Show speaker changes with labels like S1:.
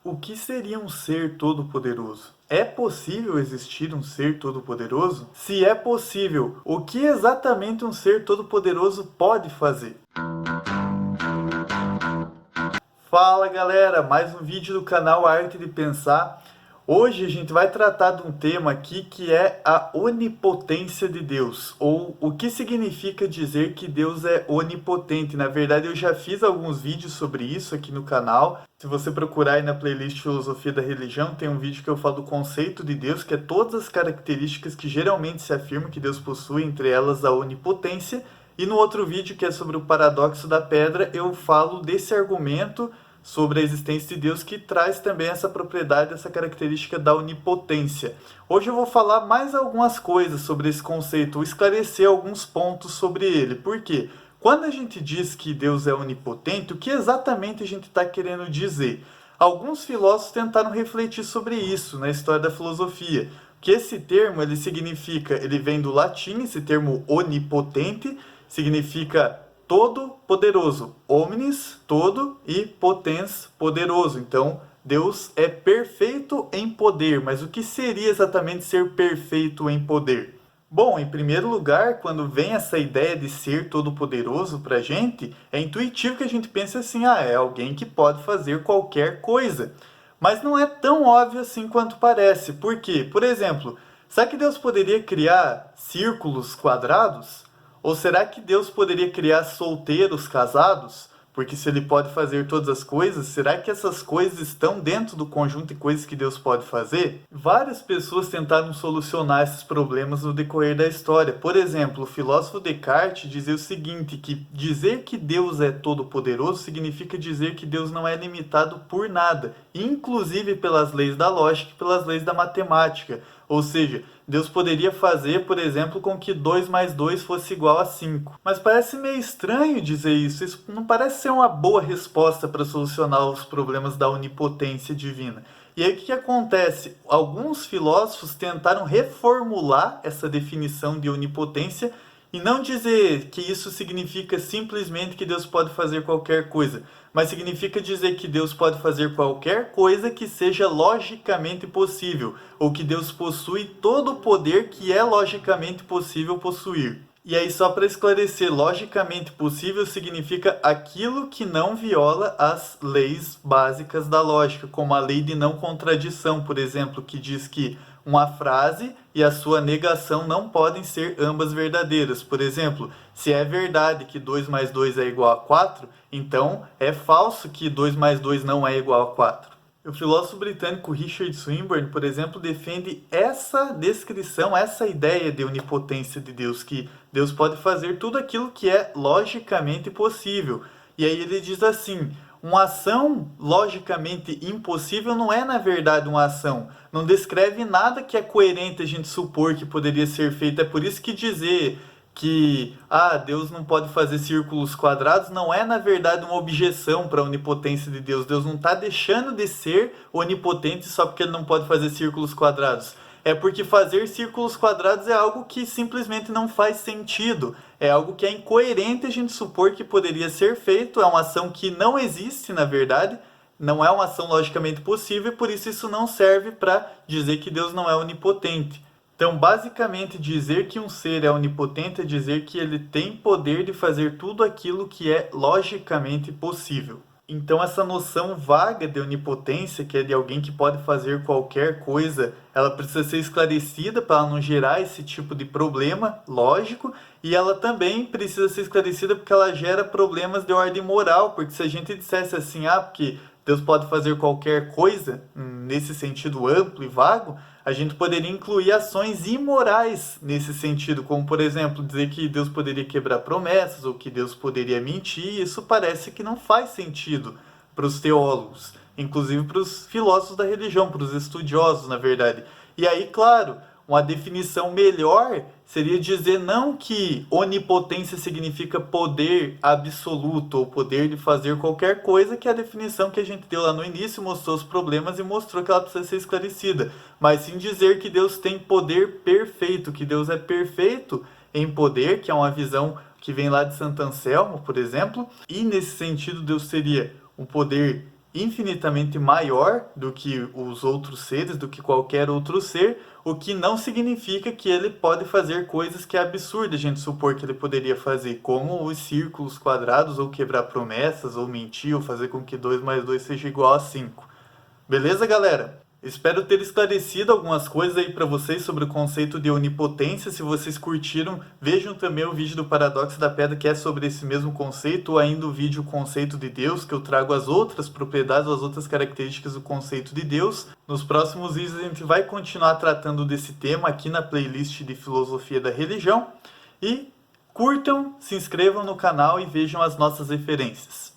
S1: O que seria um ser todo-poderoso? É possível existir um ser todo-poderoso? Se é possível, o que exatamente um ser todo-poderoso pode fazer? Fala galera, mais um vídeo do canal Arte de Pensar. Hoje a gente vai tratar de um tema aqui que é a onipotência de Deus, ou o que significa dizer que Deus é onipotente. Na verdade, eu já fiz alguns vídeos sobre isso aqui no canal. Se você procurar aí na playlist Filosofia da Religião, tem um vídeo que eu falo do conceito de Deus, que é todas as características que geralmente se afirma que Deus possui, entre elas a onipotência. E no outro vídeo, que é sobre o paradoxo da pedra, eu falo desse argumento sobre a existência de Deus que traz também essa propriedade, essa característica da onipotência. Hoje eu vou falar mais algumas coisas sobre esse conceito, ou esclarecer alguns pontos sobre ele. Por quê? Quando a gente diz que Deus é onipotente, o que exatamente a gente está querendo dizer? Alguns filósofos tentaram refletir sobre isso na história da filosofia, que esse termo ele significa, ele vem do latim, esse termo onipotente significa todo poderoso, omnis, todo, e potens, poderoso. Então, Deus é perfeito em poder, mas o que seria exatamente ser perfeito em poder? Bom, em primeiro lugar, quando vem essa ideia de ser todo-poderoso para a gente, é intuitivo que a gente pense assim, é alguém que pode fazer qualquer coisa. Mas não é tão óbvio assim quanto parece. Por quê? Por exemplo, será que Deus poderia criar círculos quadrados? Ou será que Deus poderia criar solteiros casados? Porque se ele pode fazer todas as coisas, será que essas coisas estão dentro do conjunto de coisas que Deus pode fazer? Várias pessoas tentaram solucionar esses problemas no decorrer da história. Por exemplo, o filósofo Descartes dizia o seguinte, que dizer que Deus é todo-poderoso significa dizer que Deus não é limitado por nada, inclusive pelas leis da lógica e pelas leis da matemática. Ou seja, Deus poderia fazer, por exemplo, com que 2 mais 2 fosse igual a 5. Mas parece meio estranho dizer isso. Isso não parece ser uma boa resposta para solucionar os problemas da onipotência divina. E aí o que acontece? Alguns filósofos tentaram reformular essa definição de onipotência e não dizer que isso significa simplesmente que Deus pode fazer qualquer coisa, mas significa dizer que Deus pode fazer qualquer coisa que seja logicamente possível, ou que Deus possui todo o poder que é logicamente possível possuir. E aí, só para esclarecer, logicamente possível significa aquilo que não viola as leis básicas da lógica, como a lei de não contradição, por exemplo, que diz que uma frase e a sua negação não podem ser ambas verdadeiras. Por exemplo, se é verdade que 2 mais 2 é igual a 4, então é falso que 2 mais 2 não é igual a 4. O filósofo britânico Richard Swinburne, por exemplo, defende essa descrição, essa ideia de onipotência de Deus, que Deus pode fazer tudo aquilo que é logicamente possível. E aí ele diz assim, uma ação logicamente impossível não é, na verdade, uma ação. Não descreve nada que é coerente a gente supor que poderia ser feito. É por isso que dizer que Deus não pode fazer círculos quadrados não é, na verdade, uma objeção para a onipotência de Deus. Deus não está deixando de ser onipotente só porque ele não pode fazer círculos quadrados. É porque fazer círculos quadrados é algo que simplesmente não faz sentido. É algo que é incoerente a gente supor que poderia ser feito. É uma ação que não existe, na verdade. Não é uma ação logicamente possível e por isso não serve para dizer que Deus não é onipotente. Então, basicamente, dizer que um ser é onipotente é dizer que ele tem poder de fazer tudo aquilo que é logicamente possível. Então, essa noção vaga de onipotência, que é de alguém que pode fazer qualquer coisa, ela precisa ser esclarecida para não gerar esse tipo de problema lógico, e ela também precisa ser esclarecida porque ela gera problemas de ordem moral, porque se a gente dissesse assim, porque Deus pode fazer qualquer coisa, nesse sentido amplo e vago, a gente poderia incluir ações imorais nesse sentido, como, por exemplo, dizer que Deus poderia quebrar promessas ou que Deus poderia mentir. Isso parece que não faz sentido para os teólogos, inclusive para os filósofos da religião, para os estudiosos, na verdade. E aí, claro, uma definição melhor seria dizer não que onipotência significa poder absoluto ou poder de fazer qualquer coisa, que é a definição que a gente deu lá no início, mostrou os problemas e mostrou que ela precisa ser esclarecida, mas sim dizer que Deus tem poder perfeito, que Deus é perfeito em poder, que é uma visão que vem lá de Santo Anselmo, por exemplo, e nesse sentido Deus seria um poder infinitamente maior do que os outros seres, do que qualquer outro ser, o que não significa que ele pode fazer coisas que é absurdo a gente supor que ele poderia fazer, como os círculos quadrados, ou quebrar promessas, ou mentir, ou fazer com que 2 mais 2 seja igual a 5. Beleza, galera? Espero ter esclarecido algumas coisas aí para vocês sobre o conceito de onipotência. Se vocês curtiram, vejam também o vídeo do Paradoxo da Pedra, que é sobre esse mesmo conceito, ou ainda o vídeo Conceito de Deus, que eu trago as outras propriedades, as outras características do conceito de Deus. Nos próximos vídeos a gente vai continuar tratando desse tema aqui na playlist de Filosofia da Religião. E curtam, se inscrevam no canal e vejam as nossas referências.